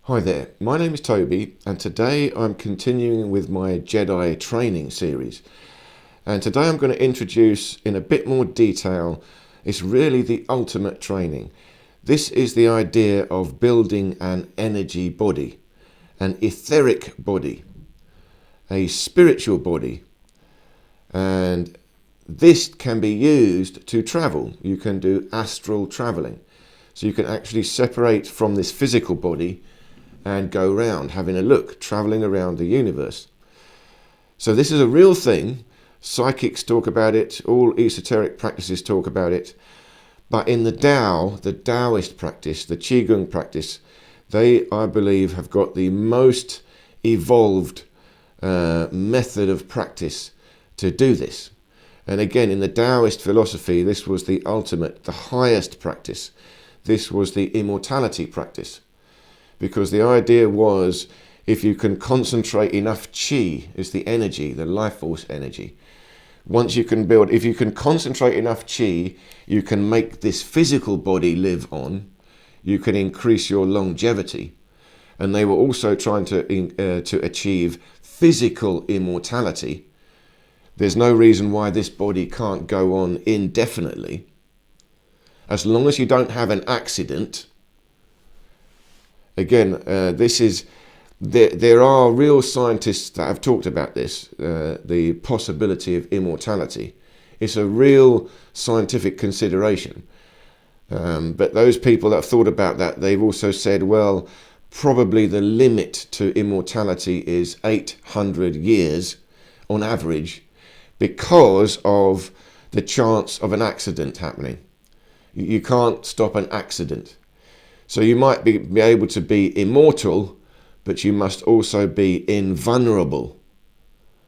Hi there, my name is Toby and today I'm continuing with my Jedi training series. And today I'm going to introduce in a bit more detail, it's really the ultimate training. This is the idea of building an energy body, an etheric body, a spiritual body. And this can be used to travel. You can do astral traveling. So you can actually separate from this physical body and go around, having a look, traveling around the universe. So this is a real thing. Psychics talk about it, all esoteric practices talk about it. But in the Tao, the Taoist practice, the Qigong practice, they, I believe, have got the most evolved method of practice to do this. And again, in the Taoist philosophy, this was the ultimate, the highest practice. This was the immortality practice. Because the idea was, if you can concentrate enough qi, is the energy, the life force energy. Once you can build, if you can concentrate enough qi, you can make this physical body live on. You can increase your longevity. And they were also trying to achieve physical immortality. There's no reason why this body can't go on indefinitely. As long as you don't have an accident. Again, there are real scientists that have talked about this, the possibility of immortality. It's a real scientific consideration. But those people that have thought about that, they've also said, well, probably the limit to immortality is 800 years on average because of the chance of an accident happening. You can't stop an accident. So you might be able to be immortal, but you must also be invulnerable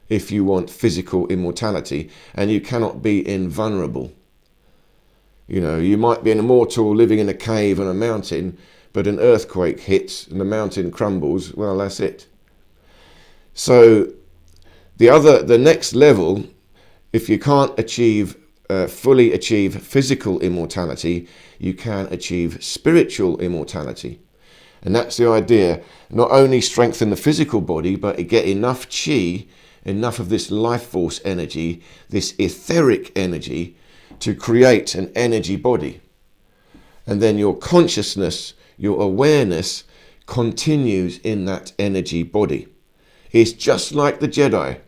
if you want physical immortality, and you cannot be invulnerable. You know, you might be an immortal living in a cave on a mountain, but an earthquake hits and the mountain crumbles, well, that's it. So the next level, if you can't fully achieve physical immortality, you can achieve spiritual immortality. And that's the idea. Not only strengthen the physical body, but get enough qi, enough of this life force energy, this etheric energy, to create an energy body. And then your consciousness, your awareness continues in that energy body. It's just like the Jedi.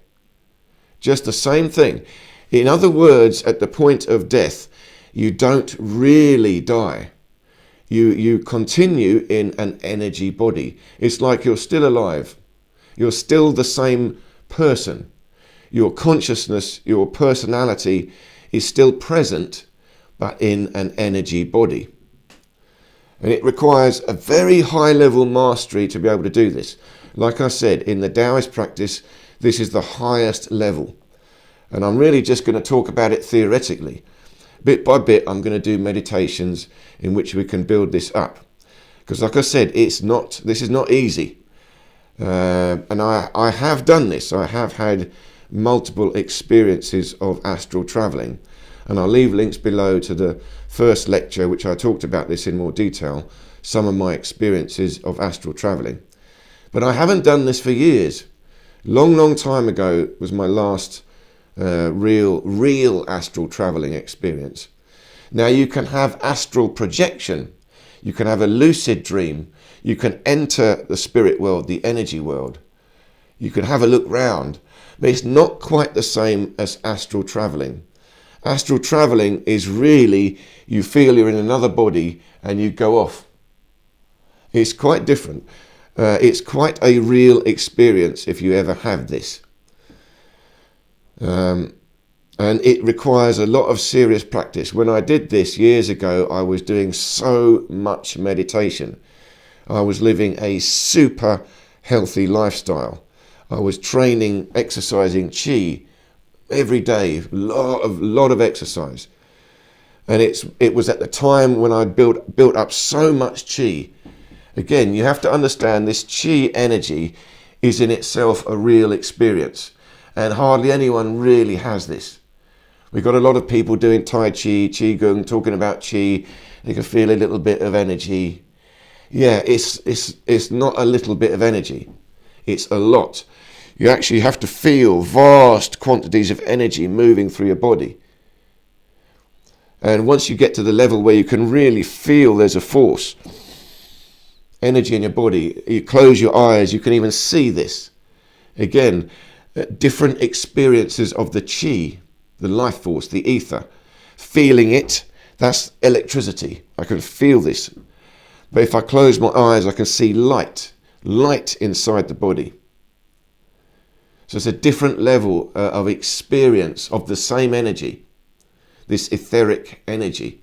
Just the same thing. In other words, at the point of death, you don't really die. You continue in an energy body. It's like you're still alive. You're still the same person. Your consciousness, your personality is still present, but in an energy body. And it requires a very high level mastery to be able to do this. Like I said, in the Taoist practice, this is the highest level. And I'm really just going to talk about it theoretically. Bit by bit, I'm going to do meditations in which we can build this up. Because like I said, this is not easy. And I have done this. I have had multiple experiences of astral traveling. And I'll leave links below to the first lecture, which I talked about this in more detail, some of my experiences of astral traveling. But I haven't done this for years. Long time ago was my last real astral traveling experience. Now you can have astral projection, you can have a lucid dream, you can enter the spirit world, the energy world, you can have a look round, but it's not quite the same as astral traveling. Astral traveling is really, you feel you're in another body and you go off. It's quite different. It's quite a real experience if you ever have this. And it requires a lot of serious practice. When I did this years ago, I was doing so much meditation. I was living a super healthy lifestyle. I was training, exercising qi every day, lot of exercise. And it was at the time when I built up so much qi. Again, you have to understand this qi energy is in itself a real experience. And hardly anyone really has this. We've got a lot of people doing Tai Chi, Qigong, talking about Qi. You can feel a little bit of energy. Yeah, it's not a little bit of energy. It's a lot. You actually have to feel vast quantities of energy moving through your body. And once you get to the level where you can really feel there's a force, energy in your body, you close your eyes, you can even see this. Again, different experiences of the chi, the life force, the ether. Feeling it, that's electricity. I can feel this. But if I close my eyes, I can see light inside the body. So it's a different level of experience of the same energy, this etheric energy.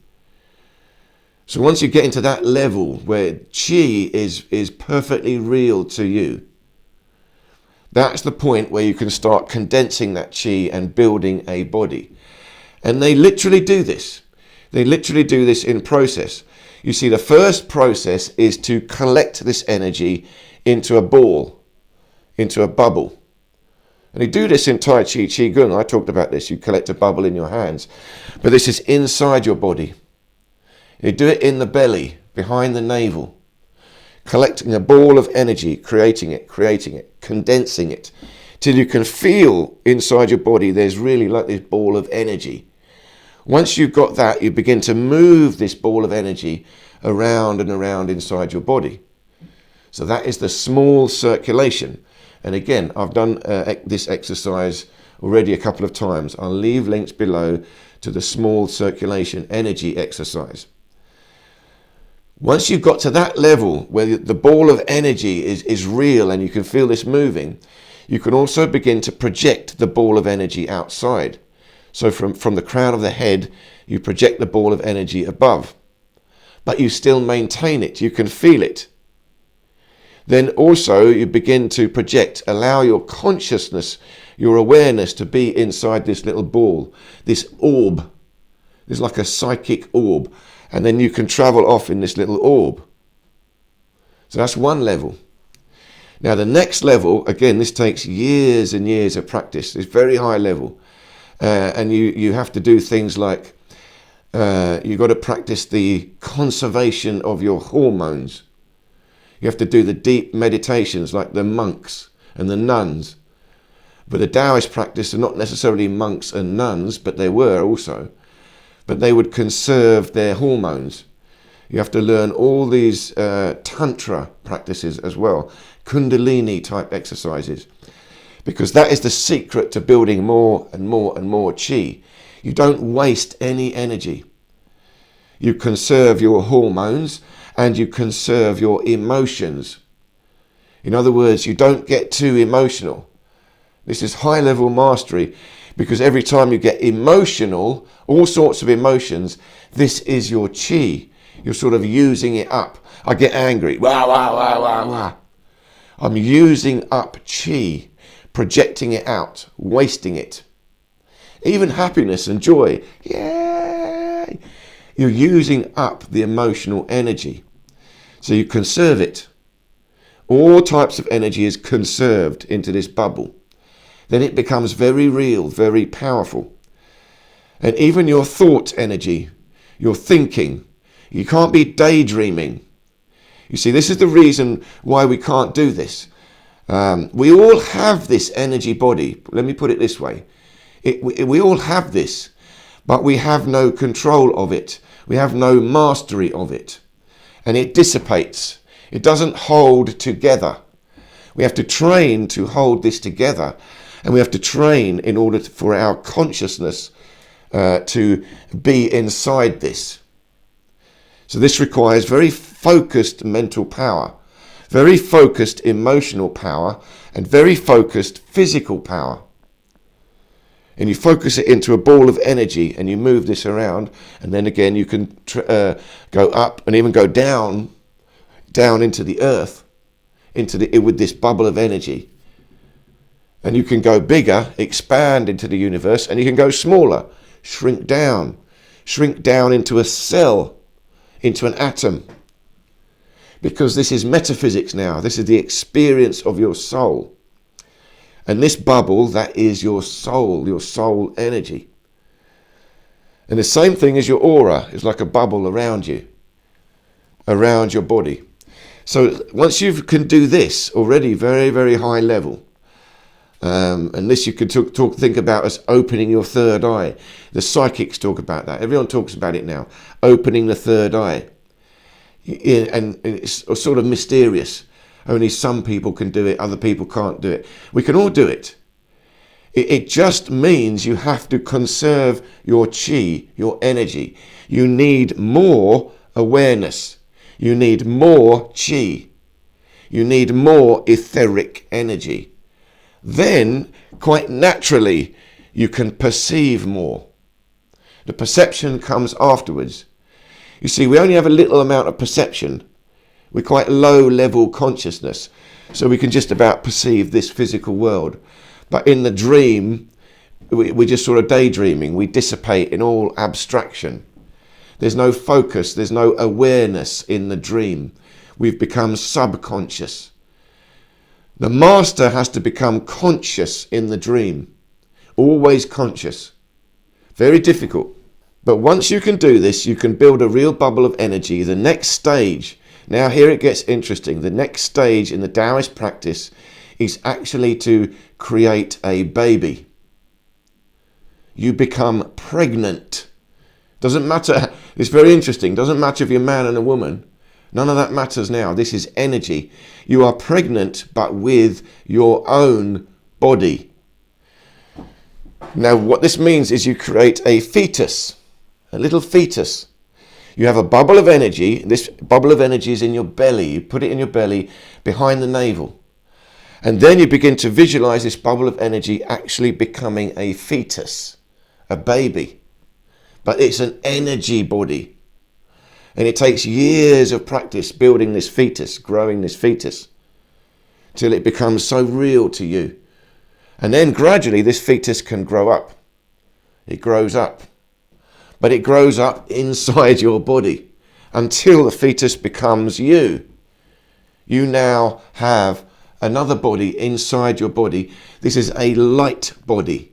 So once you get into that level where chi is perfectly real to you, that's the point where you can start condensing that chi and building a body. And they literally do this. They literally do this in process. You see, the first process is to collect this energy into a ball, into a bubble. And you do this in Tai Chi, Qigong. I talked about this. You collect a bubble in your hands. But this is inside your body. You do it in the belly, behind the navel. Collecting a ball of energy, creating it, condensing it. Till you can feel inside your body there's really like this ball of energy. Once you've got that, you begin to move this ball of energy around and around inside your body. So that is the small circulation. And again, I've done this exercise already a couple of times. I'll leave links below to the small circulation energy exercise. Once you've got to that level where the ball of energy is real and you can feel this moving, you can also begin to project the ball of energy outside. So from the crown of the head, you project the ball of energy above. But you still maintain it. You can feel it. Then also you begin to project, allow your consciousness, your awareness to be inside this little ball, this orb. It's like a psychic orb. And then you can travel off in this little orb. So that's one level. Now the next level, again, this takes years and years of practice. It's very high level. And you have to do things like, you've got to practice the conservation of your hormones. You have to do the deep meditations like the monks and the nuns. But the Taoist practice are not necessarily monks and nuns, but they were also. But they would conserve their hormones. You have to learn all these tantra practices as well, kundalini type exercises, because that is the secret to building more and more and more chi. You don't waste any energy. You conserve your hormones and you conserve your emotions. In other words, you don't get too emotional. This is high level mastery, because every time you get emotional, all sorts of emotions, this is your chi. You're sort of using it up. I get angry. Wah, wah, wah, wah, wah. I'm using up chi, projecting it out, wasting it. Even happiness and joy. Yay! You're using up the emotional energy. So you conserve it. All types of energy is conserved into this bubble. Then it becomes very real, very powerful. And even your thought energy, your thinking, you can't be daydreaming. You see, this is the reason why we can't do this. We all have this energy body. Let me put it this way. We all have this, but we have no control of it. We have no mastery of it. And it dissipates. It doesn't hold together. We have to train to hold this together. And we have to train in order for our consciousness to be inside this. So this requires very focused mental power, very focused emotional power, and very focused physical power. And you focus it into a ball of energy and you move this around, and then again you can go up and even go down into the earth, with this bubble of energy. And you can go bigger, expand into the universe, and you can go smaller, shrink down into a cell, into an atom. Because this is metaphysics now. This is the experience of your soul. And this bubble, that is your soul energy. And the same thing as your aura is like a bubble around you, around your body. So once you can do this already, very, very high level, and this you could think about as opening your third eye. The psychics talk about that. Everyone talks about it now, opening the third eye. And it's sort of mysterious. Only some people can do it, other people can't do it. We can all do it. It just means you have to conserve your chi, your energy. You need more awareness. You need more chi. You need more etheric energy. Then, quite naturally, you can perceive more. The perception comes afterwards. You see, we only have a little amount of perception. We're quite low level consciousness, so we can just about perceive this physical world. But in the dream, we're just sort of daydreaming. We dissipate in all abstraction. There's no focus, there's no awareness in the dream. We've become subconscious. The master has to become conscious in the dream. Always conscious. Very difficult. But once you can do this, you can build a real bubble of energy. The next stage, now here it gets interesting. The next stage in the Taoist practice is actually to create a baby. You become pregnant. Doesn't matter. It's very interesting. Doesn't matter if you're a man and a woman. None of that matters now. This is energy. You are pregnant, but with your own body. Now, what this means is you create a fetus, a little fetus. You have a bubble of energy. This bubble of energy is in your belly. You put it in your belly behind the navel. And then you begin to visualize this bubble of energy actually becoming a fetus, a baby. But it's an energy body. And it takes years of practice building this fetus, growing this fetus, till it becomes so real to you. And then gradually this fetus can grow up. It grows up. But it grows up inside your body until the fetus becomes you. You now have another body inside your body. This is a light body,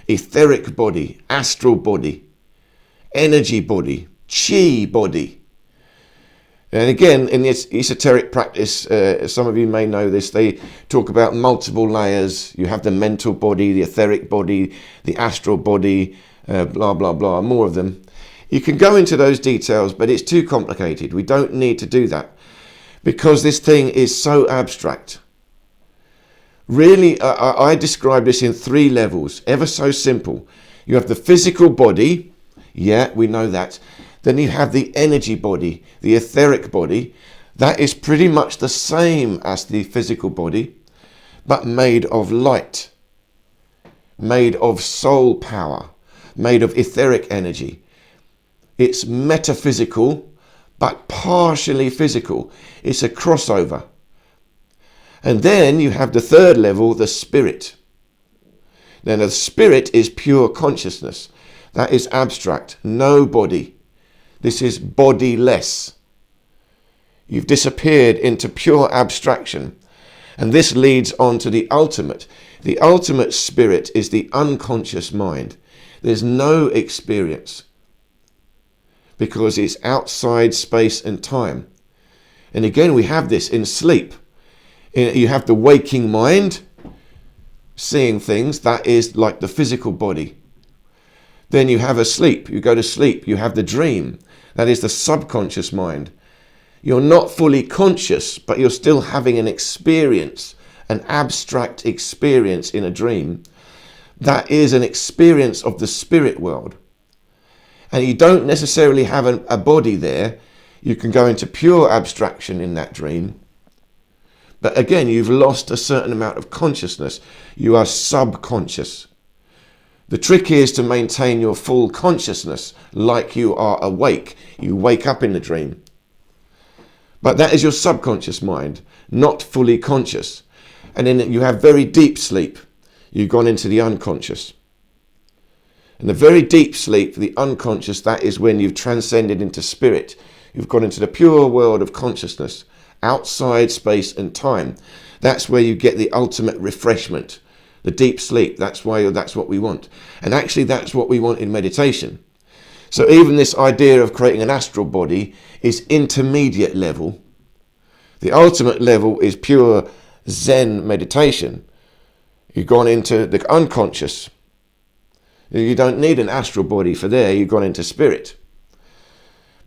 etheric body, astral body, energy body, chi body. And again, in this esoteric practice, some of you may know this, they talk about multiple layers. You have the mental body, the etheric body, the astral body, blah, blah, blah, more of them. You can go into those details, but it's too complicated. We don't need to do that because this thing is so abstract. Really, I describe this in 3 levels, ever so simple. You have the physical body. Yeah, we know that. Then you have the energy body, the etheric body. That is pretty much the same as the physical body, but made of light, made of soul power, made of etheric energy. It's metaphysical, but partially physical. It's a crossover. And then you have the 3rd level, the spirit. Then the spirit is pure consciousness. That is abstract, no body. This is bodiless. You've disappeared into pure abstraction. And this leads on to the ultimate. The ultimate spirit is the unconscious mind. There's no experience because it's outside space and time. And again, we have this in sleep. You have the waking mind, seeing things. That is like the physical body. Then you have a sleep. You go to sleep. You have the dream. That is the subconscious mind. You're not fully conscious, but you're still having an experience, an abstract experience in a dream. That is an experience of the spirit world. And you don't necessarily have a body there. You can go into pure abstraction in that dream. But again, you've lost a certain amount of consciousness. You are subconscious. The trick is to maintain your full consciousness like you are awake. You wake up in the dream. But that is your subconscious mind, not fully conscious. And then you have very deep sleep. You've gone into the unconscious. And the very deep sleep, the unconscious, that is when you've transcended into spirit. You've gone into the pure world of consciousness, outside space and time. That's where you get the ultimate refreshment. The deep sleep, that's what we want. And actually that's what we want in meditation. So even this idea of creating an astral body is intermediate level. The ultimate level is pure Zen meditation. You've gone into the unconscious. You don't need an astral body for there. You've gone into spirit.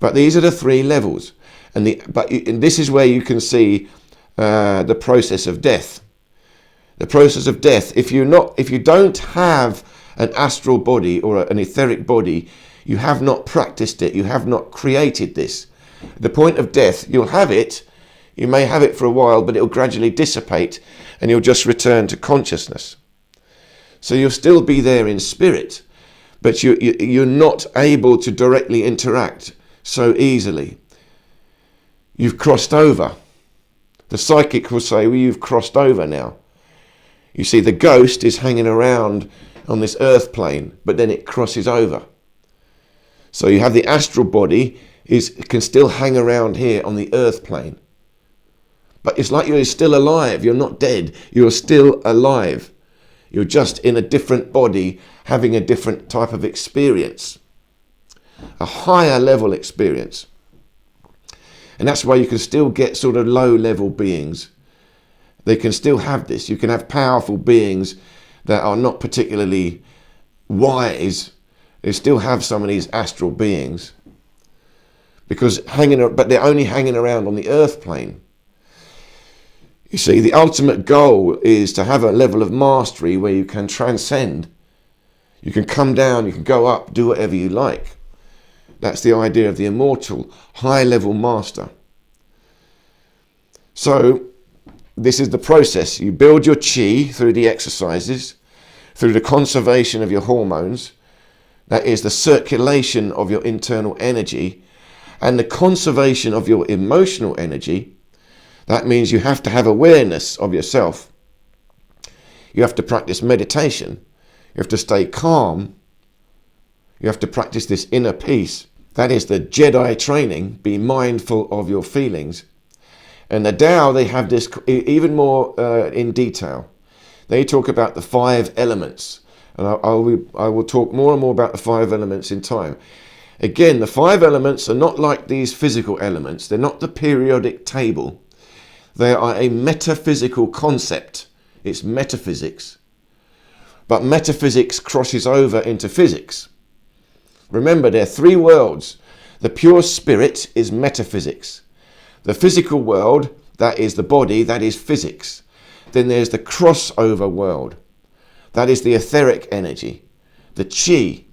But these are the three levels. And this is where you can see the process of death. The process of death. If you don't have an astral body or an etheric body, you have not practiced it. You have not created this. The point of death, you'll have it. You may have it for a while, but it'll gradually dissipate and you'll just return to consciousness. So you'll still be there in spirit, but you're not able to directly interact so easily. You've crossed over. The psychic will say, well, you've crossed over now. You see, the ghost is hanging around on this earth plane, but then it crosses over. So you have the astral body, can still hang around here on the earth plane. But it's like you're still alive. You're not dead. You're still alive. You're just in a different body, having a different type of experience. A higher level experience. And that's why you can still get sort of low level beings. They can still have this. You can have powerful beings that are not particularly wise. They still have some of these astral beings. But they're only hanging around on the earth plane. You see, the ultimate goal is to have a level of mastery where you can transcend. You can come down, you can go up, do whatever you like. That's the idea of the immortal, high-level master. So, this is the process. You build your chi through the exercises, through the conservation of your hormones. That is the circulation of your internal energy and the conservation of your emotional energy. That means you have to have awareness of yourself. You have to practice meditation. You have to stay calm. You have to practice this inner peace. That is the Jedi training. Be mindful of your feelings. And the Tao, they have this even more in detail. They talk about the 5 elements. And I will talk more and more about the 5 elements in time. Again, the 5 elements are not like these physical elements. They're not the periodic table. They are a metaphysical concept. It's metaphysics. But metaphysics crosses over into physics. Remember, there are 3 worlds. The pure spirit is metaphysics. The physical world, that is the body, that is physics. Then there's the crossover world. That is the etheric energy, the chi.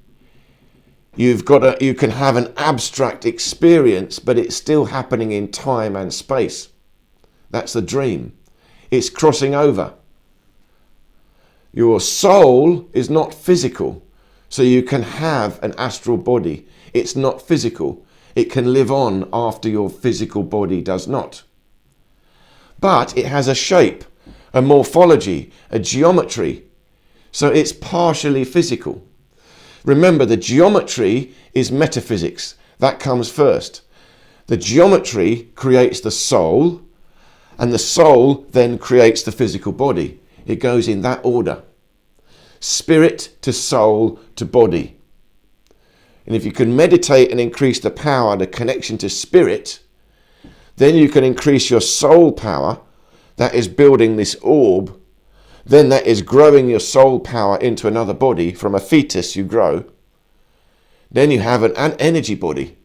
You can have an abstract experience, but it's still happening in time and space. That's the dream. It's crossing over. Your soul is not physical, so you can have an astral body. It's not physical. It can live on after your physical body does not. But it has a shape, a morphology, a geometry, so it's partially physical. Remember, the geometry is metaphysics. That comes first. The geometry creates the soul, and the soul then creates the physical body. It goes in that order. Spirit to soul to body. And if you can meditate and increase the power, the connection to spirit, then you can increase your soul power. That is building this orb. Then that is growing your soul power into another body. From a fetus you grow. Then you have an energy body.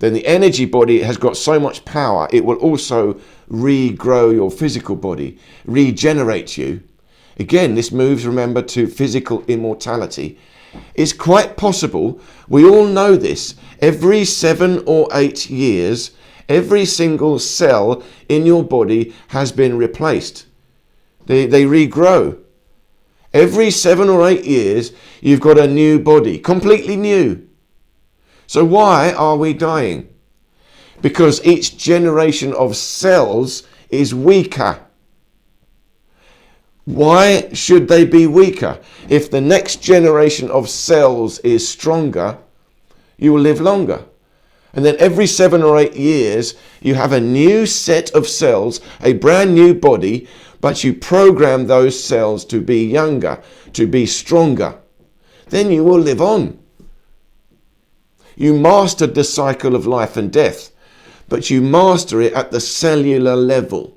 Then the energy body has got so much power, it will also regrow your physical body, regenerate you. Again, this moves, remember, to physical immortality. It's quite possible, we all know this, every 7 or 8 years, every single cell in your body has been replaced. They regrow. Every 7 or 8 years, you've got a new body, completely new. So why are we dying? Because each generation of cells is weaker. Why should they be weaker? If the next generation of cells is stronger, you will live longer. And then every 7 or 8 years, you have a new set of cells, a brand new body, but you program those cells to be younger, to be stronger. Then you will live on. You mastered the cycle of life and death. but you master it at the cellular level.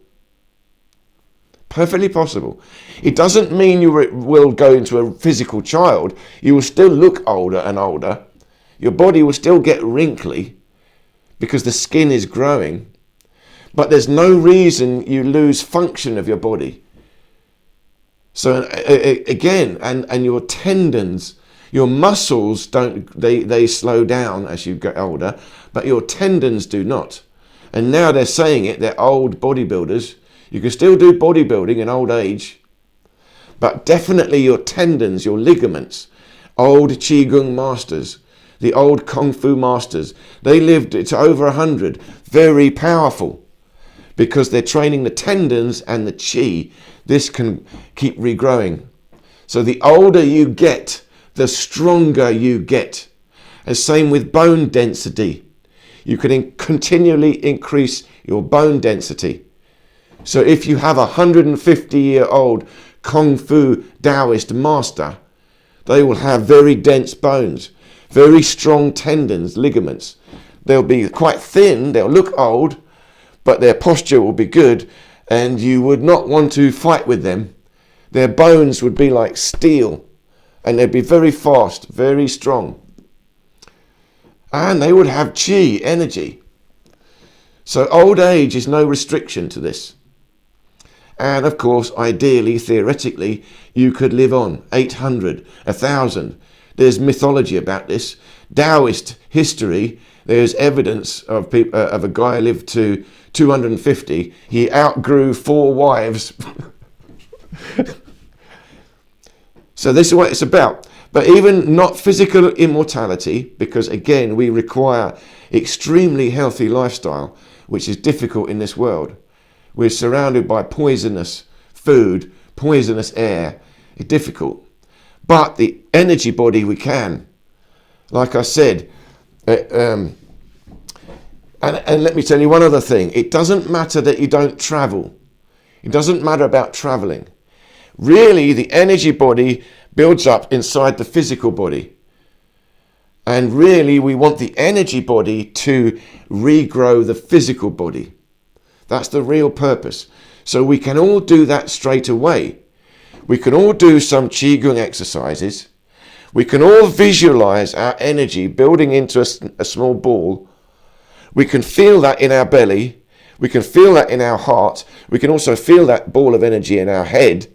Perfectly possible. It doesn't mean you will go into a physical child. You will still look older and older. Your body will still get wrinkly because the skin is growing. But there's no reason you lose function of your body. So again, and your tendons, your muscles they slow down as you get older, but your tendons do not. And now they're saying it, they're old bodybuilders. You can still do bodybuilding in old age, but definitely your tendons, your ligaments, old Qigong masters, the old Kung Fu masters, they lived to over 100, very powerful, because they're training the tendons and the Qi. This can keep regrowing. So the older you get, the stronger you get. And same with bone density. You can continually increase your bone density. So if you have a 150-year-old Kung Fu Taoist master, they will have very dense bones, very strong tendons, ligaments. They'll be quite thin, they'll look old, but their posture will be good, and you would not want to fight with them. Their bones would be like steel, and they'd be very fast, very strong. And they would have Qi, energy. So old age is no restriction to this. And of course, ideally, theoretically, you could live on 800, 1,000. There's mythology about this. Taoist history, there's evidence of a guy who lived to 250. He outgrew 4 wives. So this is what it's about. But even not physical immortality, because again, we require extremely healthy lifestyle, which is difficult in this world. We're surrounded by poisonous food, poisonous air. It's difficult. But the energy body we can. Like I said, and let me tell you one other thing. It doesn't matter that you don't travel. It doesn't matter about traveling. Really, the energy body builds up inside the physical body. And really, we want the energy body to regrow the physical body. That's the real purpose. So we can all do that straight away. We can all do some Qigong exercises. We can all visualize our energy building into a small ball. We can feel that in our belly. We can feel that in our heart. We can also feel that ball of energy in our head.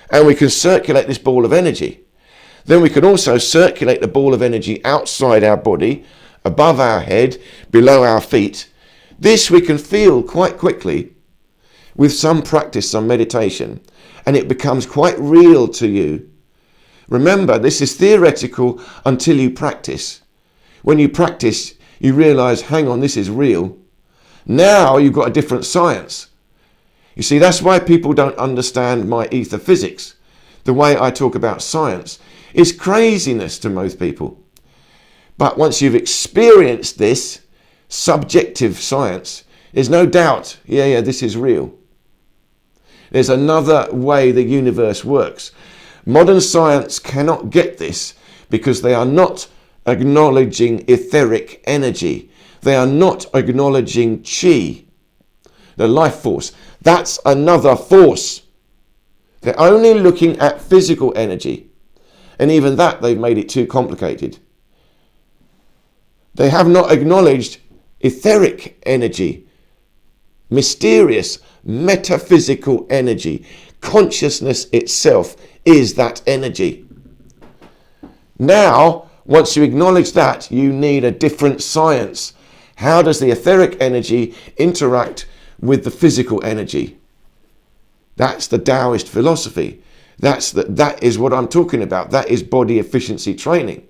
And we can circulate this ball of energy. Then we can also circulate the ball of energy outside our body, above our head, below our feet. This we can feel quite quickly with some practice, some meditation, and it becomes quite real to you. Remember, this is theoretical until you practice. When you practice, you realize, hang on, this is real. Now you've got a different science. You see, that's why people don't understand my ether physics. The way I talk about science is craziness to most people. But once you've experienced this subjective science, there's no doubt, yeah, this is real. There's another way the universe works. Modern science cannot get this because they are not acknowledging etheric energy. They are not acknowledging Qi, the life force. That's another force. They're only looking at physical energy. And even that, they've made it too complicated. They have not acknowledged etheric energy, mysterious, metaphysical energy. Consciousness itself is that energy. Now, once you acknowledge that, you need a different science. How does the etheric energy interact with the physical energy? That's the Taoist philosophy. That is what I'm talking about. That is body efficiency training.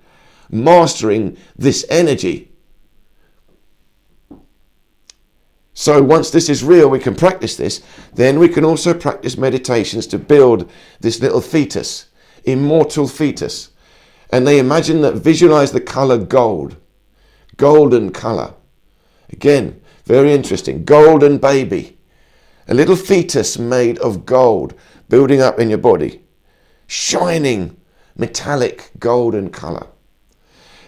Mastering this energy. So once this is real, we can practice this. Then we can also practice meditations to build this little fetus, immortal fetus. And they imagine that, visualize the color gold, golden color. Again, very interesting. Golden baby, a little fetus made of gold, building up in your body, shining, metallic, golden color.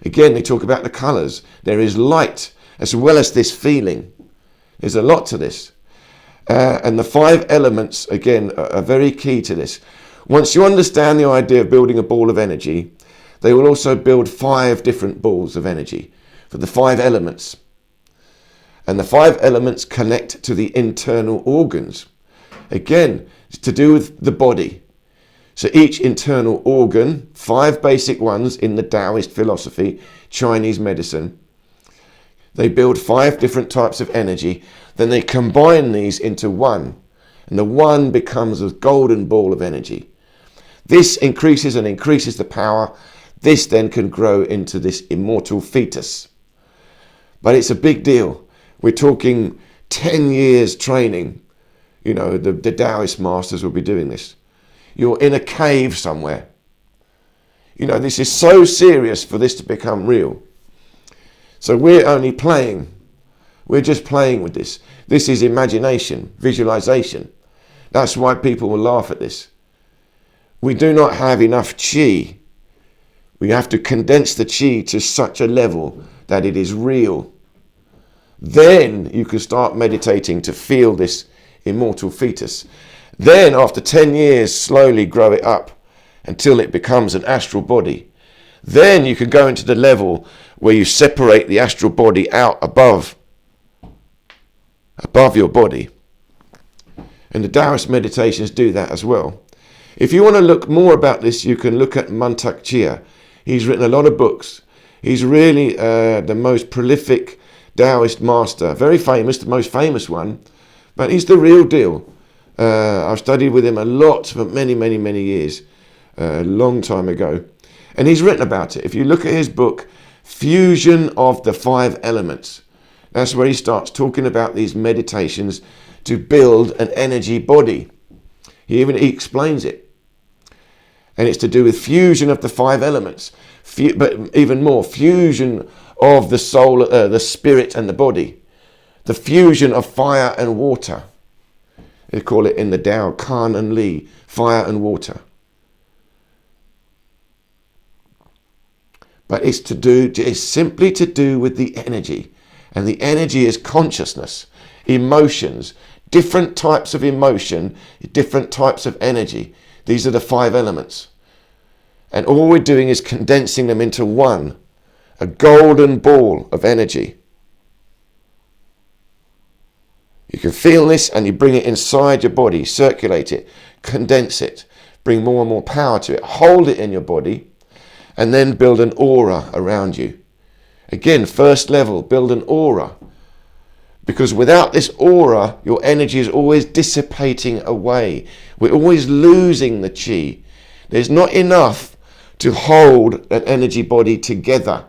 Again, they talk about the colors. There is light as well as this feeling. There's a lot to this. And the 5 elements, again, are very key to this. Once you understand the idea of building a ball of energy, they will also build 5 different balls of energy for the 5 elements. And the 5 elements connect to the internal organs. Again, it's to do with the body. So each internal organ, 5 basic ones in the Taoist philosophy, Chinese medicine, they build 5 different types of energy. Then they combine these into one. And the one becomes a golden ball of energy. This increases and increases the power. This then can grow into this immortal fetus. But it's a big deal. We're talking 10 years training. You know, the Taoist masters will be doing this. You're in a cave somewhere. You know, this is so serious for this to become real. So we're only playing. We're just playing with this. This is imagination, visualization. That's why people will laugh at this. We do not have enough chi. We have to condense the chi to such a level that it is real. Then you can start meditating to feel this immortal fetus. Then after 10 years, slowly grow it up until it becomes an astral body. Then you can go into the level where you separate the astral body out above your body. And the Taoist meditations do that as well. If you want to look more about this, you can look at Mantak Chia. He's written a lot of books. He's really the most prolific Taoist master. Very famous, the most famous one. But he's the real deal. I've studied with him a lot for many, many, many years. A long time ago. And he's written about it. If you look at his book, Fusion of the 5 Elements, that's where he starts talking about these meditations to build an energy body. He explains it. And it's to do with fusion of the 5 elements. But even more, fusion of the soul, the spirit and the body. The fusion of fire and water. They call it in the Tao, Kan and Li, fire and water. But it's simply to do with the energy. And the energy is consciousness, emotions, different types of emotion, different types of energy. These are the 5 elements. And all we're doing is condensing them into one, a golden ball of energy. You can feel this and you bring it inside your body, circulate it, condense it, bring more and more power to it, hold it in your body, and then build an aura around you. Again, first level, build an aura. Because without this aura, your energy is always dissipating away. We're always losing the chi. There's not enough to hold an energy body together.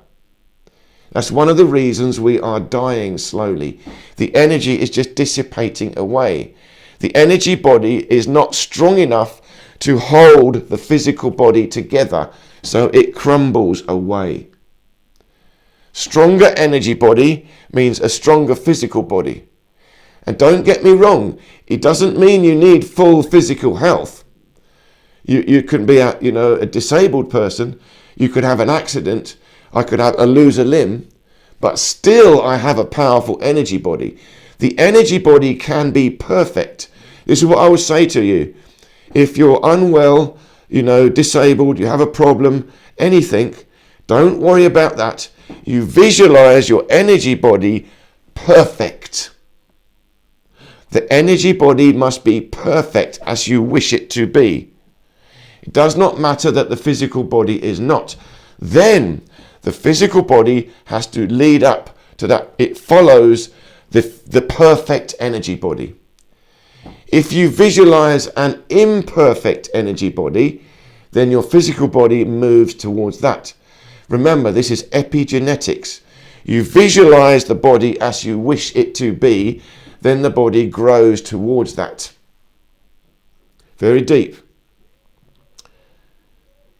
That's one of the reasons we are dying slowly. The energy is just dissipating away. The energy body is not strong enough to hold the physical body together, so it crumbles away. Stronger energy body means a stronger physical body. And don't get me wrong, it doesn't mean you need full physical health. You can be a disabled person, you could have an accident, I could lose a limb, but still I have a powerful energy body. The energy body can be perfect. This is what I would say to you. If you're unwell, disabled, you have a problem, anything, don't worry about that. You visualize your energy body perfect. The energy body must be perfect as you wish it to be. It does not matter that the physical body is not. Then the physical body has to lead up to that. It follows the perfect energy body. If you visualize an imperfect energy body, then your physical body moves towards that. Remember, this is epigenetics. You visualize the body as you wish it to be, then the body grows towards that. Very deep.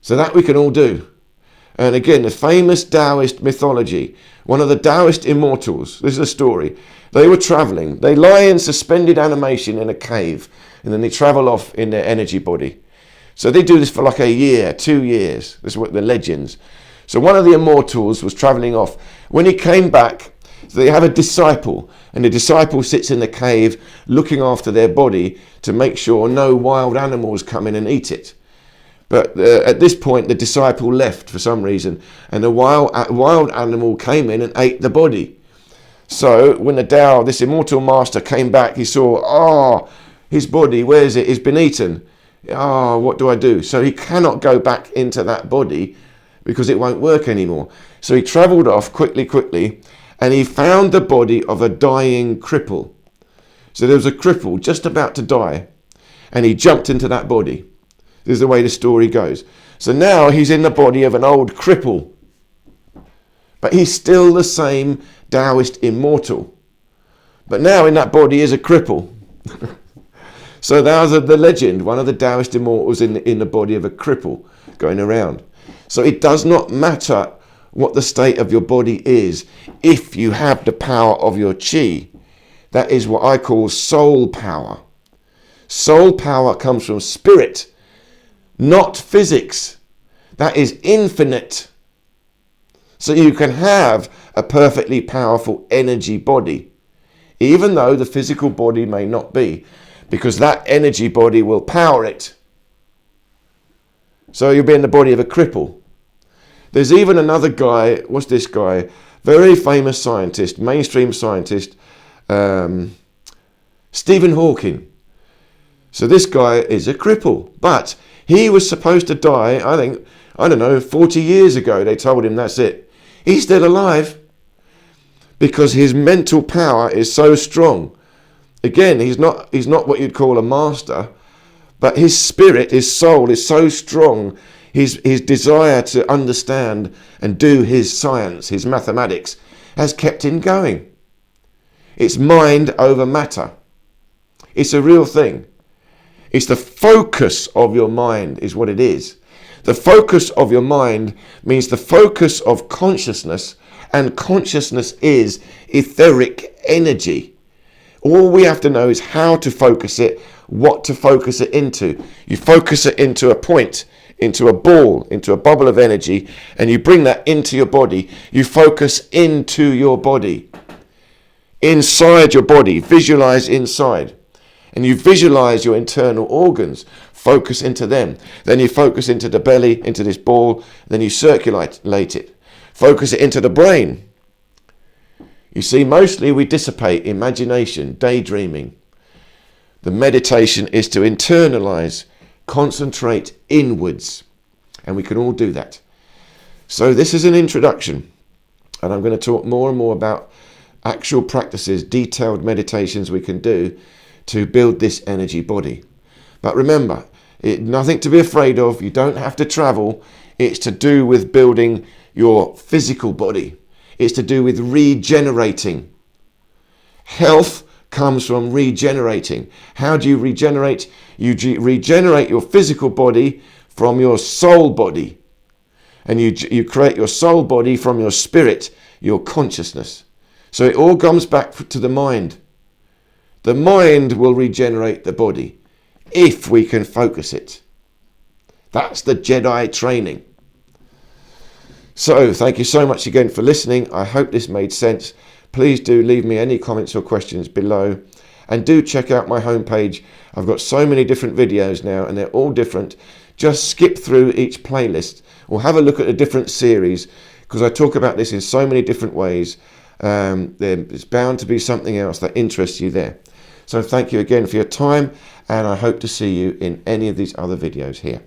So that we can all do. And again, the famous Taoist mythology, one of the Taoist immortals, this is a story. They were traveling. They lie in suspended animation in a cave, and then they travel off in their energy body. So they do this for like a year, 2 years. This is what the legends. So one of the immortals was traveling off. When he came back, So they have a disciple, and the disciple sits in the cave looking after their body to make sure no wild animals come in and eat it. But at this point, the disciple left for some reason, and a wild animal came in and ate the body. So when the Tao, this immortal master, came back, he saw, his body, where is it? It's been eaten. What do I do? So he cannot go back into that body because it won't work anymore. So he travelled off quickly, and he found the body of a dying cripple. So there was a cripple just about to die, and he jumped into that body. This is the way the story goes. So now he's in the body of an old cripple, but he's still the same Taoist immortal. But now in that body is a cripple. So there's the legend, one of the Taoist immortals in the body of a cripple going around. So it does not matter what the state of your body is if you have the power of your chi. That is what I call soul power. Soul power comes from spirit, not physics. That is infinite. So you can have a perfectly powerful energy body, even though the physical body may not be, because that energy body will power it. So you'll be in the body of a cripple. There's even another guy, what's this guy? Very famous scientist, mainstream scientist, Stephen Hawking. So this guy is a cripple, but he was supposed to die, I don't know, 40 years ago. They told him that's it. He's still alive because his mental power is so strong. Again, he's not what you'd call a master, but his spirit, his soul is so strong. His desire to understand and do his science, his mathematics, has kept him going. It's mind over matter. It's a real thing. It's the focus of your mind is what it is. The focus of your mind means the focus of consciousness, and consciousness is etheric energy. All we have to know is how to focus it, what to focus it into. You focus it into a point, into a ball, into a bubble of energy, and you bring that into your body. You focus into your body, inside your body, visualize inside. And you visualize your internal organs, focus into them. Then you focus into the belly, into this ball, then you circulate it. Focus it into the brain. You see, mostly we dissipate imagination, daydreaming. The meditation is to internalize, concentrate inwards. And we can all do that. So this is an introduction. And I'm going to talk more and more about actual practices, detailed meditations we can do to build this energy body. But remember, nothing to be afraid of. You don't have to travel. It's to do with building your physical body. It's to do with regenerating. Health comes from regenerating. How do you regenerate? You regenerate your physical body from your soul body. And you create your soul body from your spirit, your consciousness. So it all comes back to the mind. The mind will regenerate the body if we can focus it. That's the Jedi training. So thank you so much again for listening. I hope this made sense. Please do leave me any comments or questions below. And do check out my homepage. I've got so many different videos now and they're all different. Just skip through each playlist or have a look at a different series because I talk about this in so many different ways. There's bound to be something else that interests you there. So thank you again for your time, and I hope to see you in any of these other videos here.